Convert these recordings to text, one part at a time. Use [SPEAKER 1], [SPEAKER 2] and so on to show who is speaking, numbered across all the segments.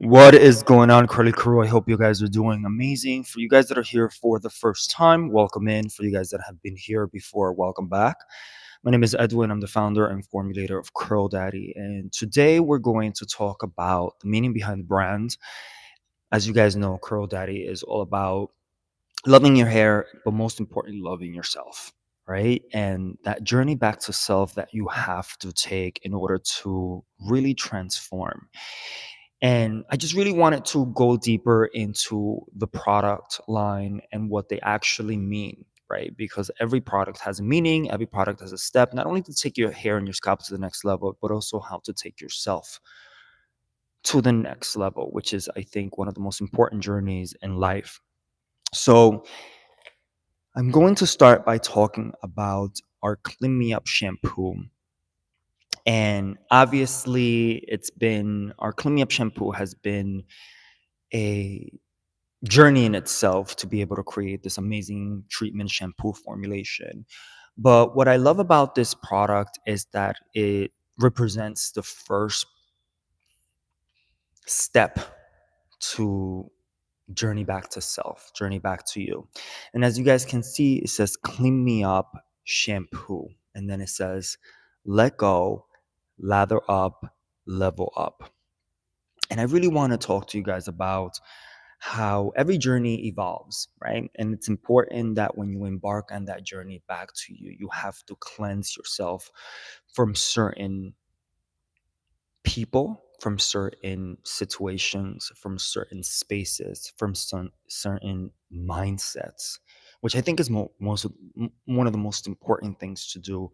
[SPEAKER 1] What is going on, Curly Crew? I hope you guys are doing amazing. For you guys that are here for the first time, welcome in. For you guys that have been here before, welcome back. My name is Edwin. I'm the founder and formulator of Curl Daddy. And today we're going to talk about the meaning behind the brand. As you guys know, Curl Daddy is all about loving your hair, but most importantly, loving yourself, right? And that journey back to self that you have to take in order to really transform. And I just really wanted to go deeper into the product line and what they actually mean, right? Because every product has a meaning, every product has a step, not only to take your hair and your scalp to the next level, but also how to take yourself to the next level, which is, I think, one of the most important journeys in life. So I'm going to start by talking about our Clean Me Up shampoo. And obviously, it's been our Clean Me Up shampoo has been a journey in itself to be able to create this amazing treatment shampoo formulation. But what I love about this product is that it represents the first step to journey back to self, journey back to you. And as you guys can see, it says Clean Me Up shampoo. And then it says let go, lather up, level up. And I really want to talk to you guys about how every journey evolves, right? And it's important that when you embark on that journey back to you, you have to cleanse yourself from certain people, from certain situations, from certain spaces, from some certain mindsets, which I think is one of the most important things to do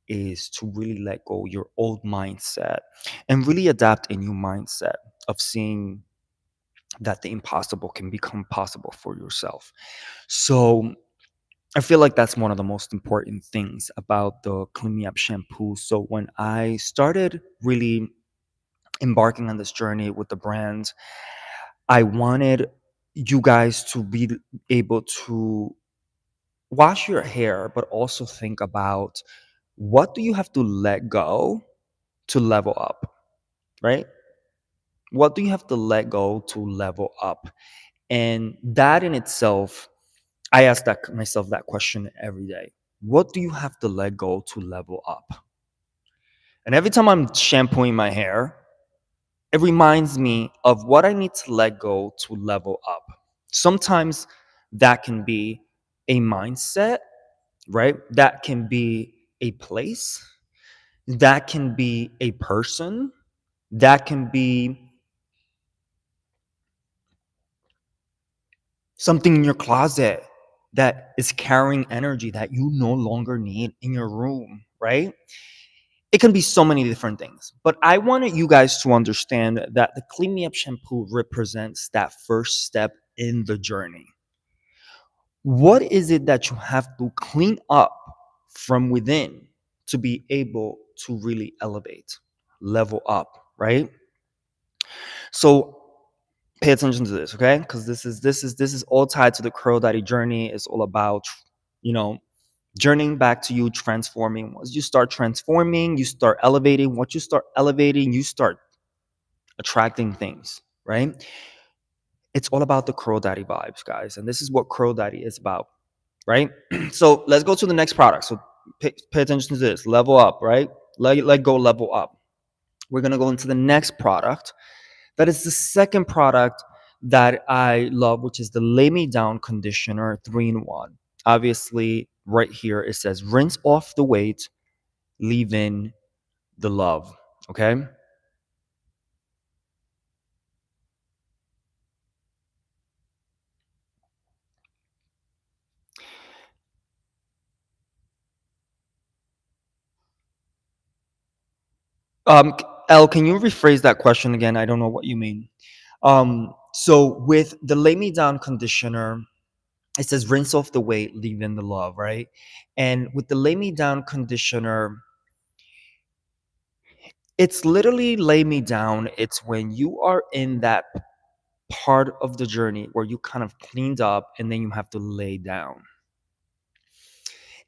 [SPEAKER 1] is to really let go your old mindset and really adapt a new mindset of seeing that the impossible can become possible for yourself. So I feel like that's one of the most important things about the Clean Me Up shampoo. So when I started really embarking on this journey with the brand, I wanted you guys to be able to wash your hair, but also think about what do you have to let go to level up, right? What do you have to let go to level up? And that in itself, I ask that myself that question every day. What do you have to let go to level up? And every time I'm shampooing my hair, it reminds me of what I need to let go to level up. Sometimes that can be a mindset, right? That can be a place, that can be a person, that can be something in your closet that is carrying energy that you no longer need in your room, right? It can be so many different things. But I wanted you guys to understand that the Clean Me Up shampoo represents that first step in the journey. What is it that you have to clean up from within to be able to really elevate, level up, right? So pay attention to this, okay? Because this is all tied to the Curl Daddy journey. It's all about, you know, journeying back to you transforming. Once you start transforming, you start elevating. Once you start elevating, you start attracting things, right? It's all about the Curl Daddy vibes, guys. And this is what Curl Daddy is about, right? So let's go to the next product. So pay attention to this. Level up, right? Let go, level up. We're going to go into the next product. That is the second product that I love, which is the Lay Me Down Conditioner 3-in-1. Obviously, right here it says rinse off the weight, leave in the love. Okay. Um, L, can you rephrase that question again? I don't know what you mean. So with the Lay Me Down Conditioner, it says rinse off the weight, leave in the love, right? And with the Lay Me Down Conditioner, it's literally lay me down. It's when you are in that part of the journey where you kind of cleaned up and then you have to lay down.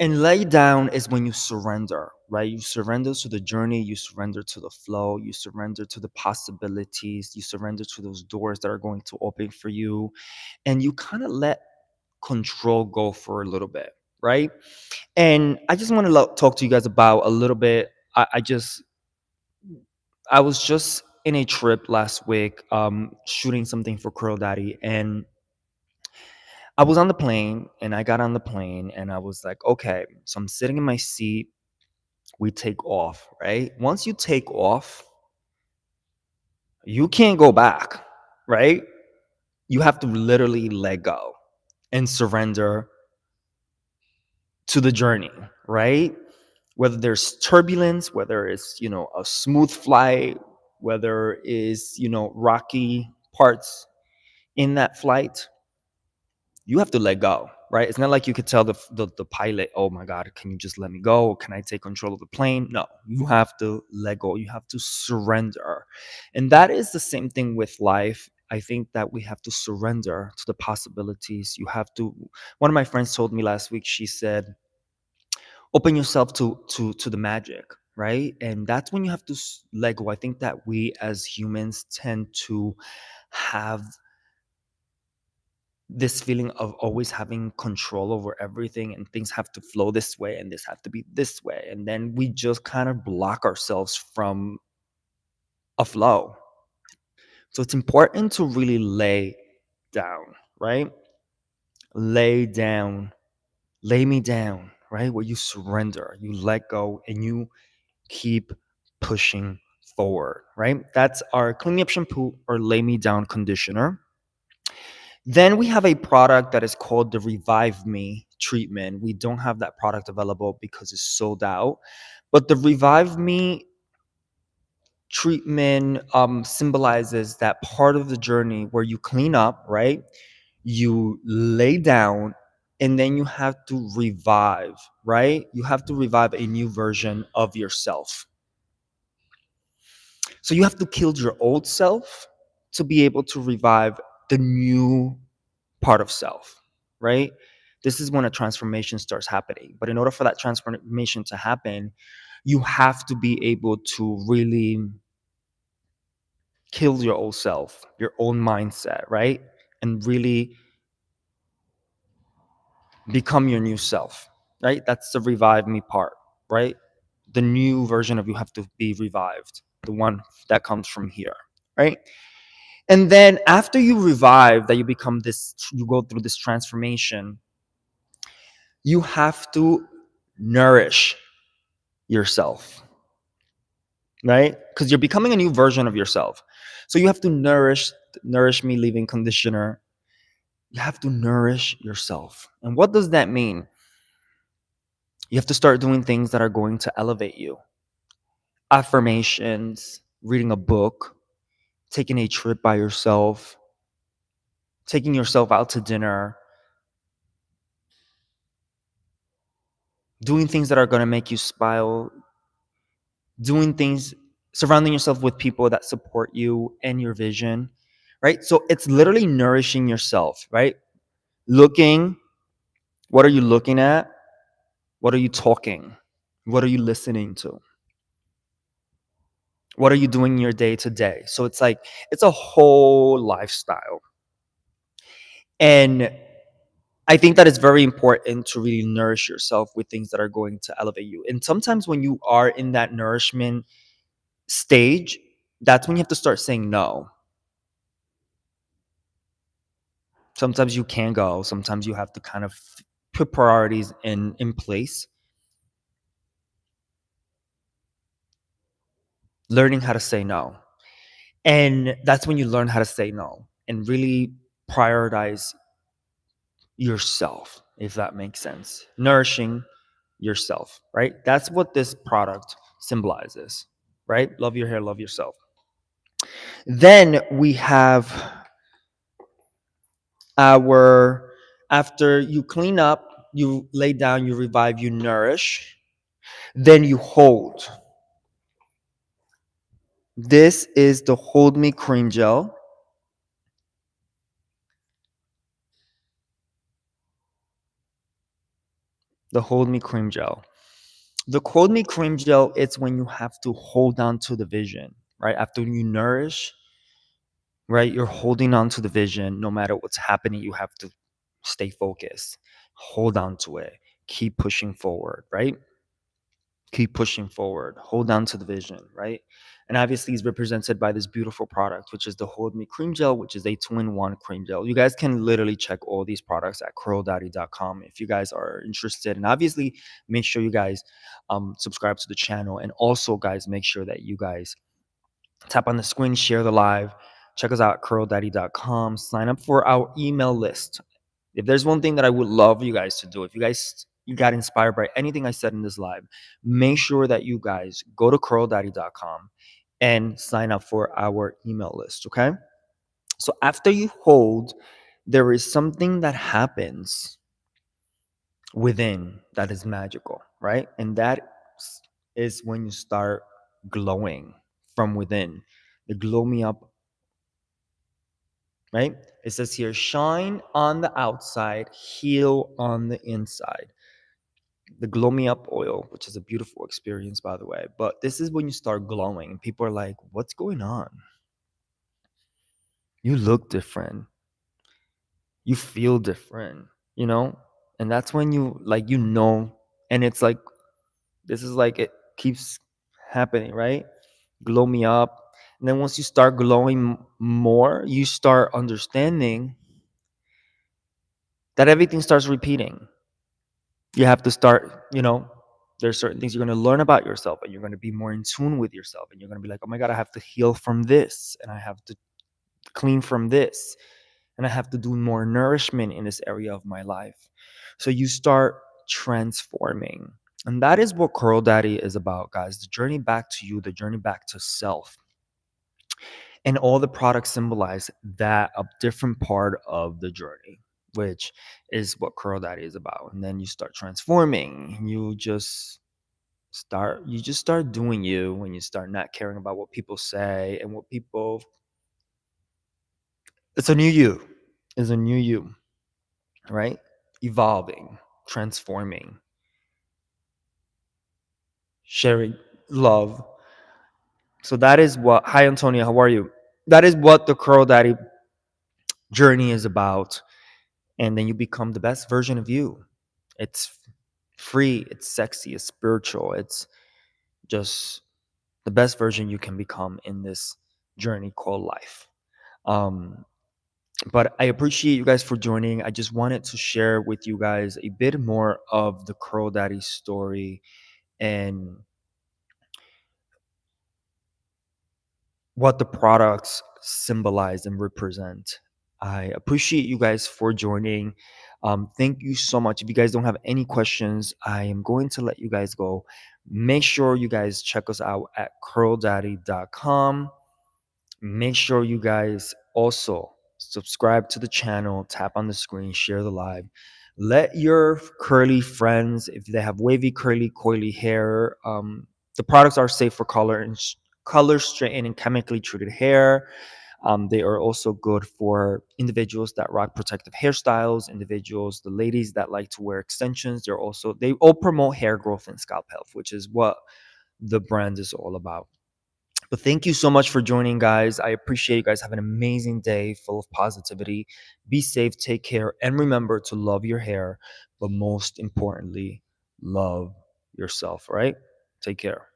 [SPEAKER 1] And lay down is when you surrender, right? You surrender to the journey, you surrender to the flow, you surrender to the possibilities, you surrender to those doors that are going to open for you, and you kind of let control go for a little bit, right? And I just want to talk to you guys about a little bit. I was just in a trip last week, shooting something for Curl Daddy, and I was on the plane, and I got on the plane, and I was like, okay, so I'm sitting in my seat. We take off, right? Once you take off, you can't go back, right? You have to literally let go and surrender to the journey, right? Whether there's turbulence, whether it's, a smooth flight, whether it's, rocky parts in that flight, you have to let go, right? It's not like you could tell the pilot, oh my God, can you just let me go? Can I take control of the plane? No, you have to let go. You have to surrender. And that is the same thing with life. I think that we have to surrender to the possibilities. One of my friends told me last week, she said, open yourself to the magic, right? And that's when you have to let go. I think that we as humans tend to have this feeling of always having control over everything, and things have to flow this way and this have to be this way, and then we just kind of block ourselves from a flow. So it's important to really lay down, right? Lay down, lay me down, right? Where you surrender, you let go, and you keep pushing forward, right? That's our Clean Me Up shampoo or Lay Me Down conditioner. Then we have a product that is called the Revive Me treatment. We don't have that product available because it's sold out. But the Revive Me treatment symbolizes that part of the journey where you clean up, right? You lay down, and then you have to revive, right? You have to revive a new version of yourself. So you have to kill your old self to be able to revive the new part of self, right? This is when a transformation starts happening. But in order for that transformation to happen, you have to be able to really kill your old self, your own mindset, right? And really become your new self, right? That's the revive me part, right? The new version of you have to be revived, the one that comes from here, right? And then after you revive, that you become this, you go through this transformation, you have to nourish yourself, right? Because you're becoming a new version of yourself. So you have to nourish me leaving conditioner. You have to nourish yourself. And what does that mean? You have to start doing things that are going to elevate you. Affirmations, reading a book, taking a trip by yourself, taking yourself out to dinner, doing things that are going to make you smile, doing things, surrounding yourself with people that support you and your vision, right? So it's literally nourishing yourself, right? Looking, what are you looking at? What are you talking? What are you listening to? What are you doing your day to day? So it's like, it's a whole lifestyle. And I think that it's very important to really nourish yourself with things that are going to elevate you. And sometimes when you are in that nourishment stage, that's when you have to start saying no. Sometimes you can go, sometimes you have to kind of put priorities in place. Learning how to say no. And that's when you learn how to say no and really prioritize yourself, if that makes sense. Nourishing yourself, right? That's what this product symbolizes, right? Love your hair, love yourself. Then we have our, after you clean up, you lay down, you revive, you nourish, then you hold. This is the Hold Me Cream Gel. The Hold Me Cream Gel. The Hold Me Cream Gel, it's when you have to hold on to the vision, right? After you nourish, right? You're holding on to the vision. No matter what's happening, you have to stay focused. Hold on to it. Keep pushing forward, right? Keep pushing forward. Hold on to the vision, right? And obviously, it's represented by this beautiful product, which is the Hold Me Cream Gel, which is a two-in-one cream gel. You guys can literally check all these products at curldaddy.com if you guys are interested. And obviously, make sure you guys subscribe to the channel. And also, guys, make sure that you guys tap on the screen, share the live, check us out at curldaddy.com, sign up for our email list. If there's one thing that I would love you guys to do, if you got inspired by anything I said in this live, make sure that you guys go to curldaddy.com and sign up for our email list, okay? So after you hold, there is something that happens within that is magical, right? And that is when you start glowing from within. The glow me up, right? It says here, shine on the outside, heal on the inside. The glow me up oil, which is a beautiful experience, by the way. But this is when you start glowing. People are like, what's going on? You look different. You feel different, you know? And that's when and it's like, this is like, it keeps happening, right? Glow me up. And then once you start glowing more, you start understanding that everything starts repeating. You have to start, there's certain things you're going to learn about yourself, and you're going to be more in tune with yourself, and you're going to be like, oh my God, I have to heal from this, and I have to clean from this, and I have to do more nourishment in this area of my life. So you start transforming. And that is what Curl Daddy is about, guys. The journey back to you, the journey back to self. And all the products symbolize that a different part of the journey, which is what Curl Daddy is about. And then you start transforming. You just start doing you when you start not caring about what people say and what people. It's a new you. It's a new you, right? Evolving, transforming, sharing love. So that is what. Hi, Antonia. How are you? That is what the Curl Daddy journey is about. And then you become the best version of you. It's free, it's sexy, it's spiritual, it's just the best version you can become in this journey called life. Um, but I appreciate you guys for joining. I just wanted to share with you guys a bit more of the Curl Daddy story and what the products symbolize and represent. I appreciate you guys for joining. Thank you so much. If you guys don't have any questions, I am going to let you guys go. Make sure you guys check us out at curldaddy.com. Make sure you guys also subscribe to the channel, tap on the screen, share the live. Let your curly friends, if they have wavy, curly, coily hair, the products are safe for color straightened and chemically treated hair. They are also good for individuals that rock protective hairstyles, individuals, the ladies that like to wear extensions. They all promote hair growth and scalp health, which is what the brand is all about. But thank you so much for joining, guys. I appreciate you guys. Have an amazing day full of positivity. Be safe, take care, and remember to love your hair, but most importantly, love yourself, right? Take care.